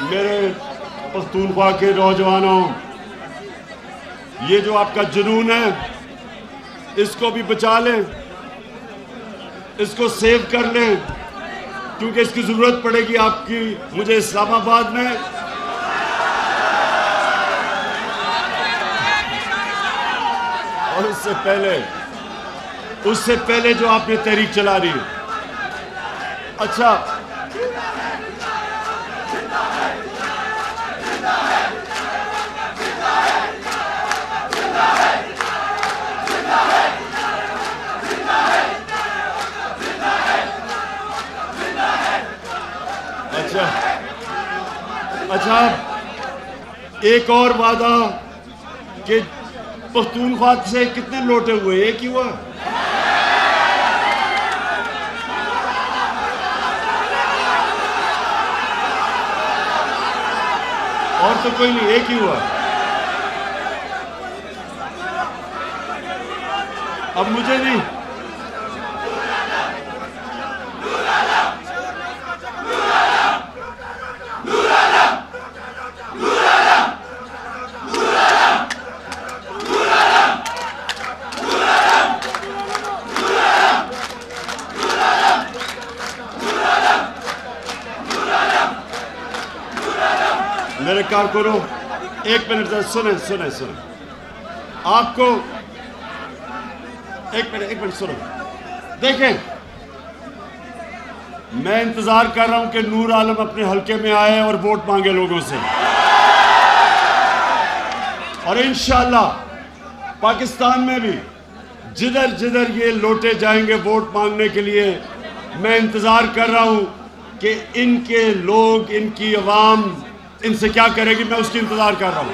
मेरे पख्तूनख्वा के नौजवानों, ये जो आपका जुनून है इसको भी बचा लें, इसको सेव कर लें, क्योंकि इसकी जरूरत पड़ेगी आपकी मुझे इस्लामाबाद में। और उससे पहले जो आपने तहरीक चला रही है। अच्छा, अच्छा, एक और वादा कि पख्तूनख्वा से कितने लोटे हुए? एक ही हुआ? और तो कोई नहीं, एक ही हुआ। अब मुझे नहीं, मेरे कारकुनों, एक मिनट सुने आपको एक मिनट सुनो। देखें, मैं इंतजार कर रहा हूं कि नूर आलम अपने हलके में आए और वोट मांगे लोगों से, और इंशाअल्लाह पाकिस्तान में भी जिधर जिधर ये लौटे जाएंगे वोट मांगने के लिए, मैं इंतजार कर रहा हूं कि इनके लोग, इनकी अवाम इनसे क्या करेगी, मैं उसकी इंतजार कर रहा हूं।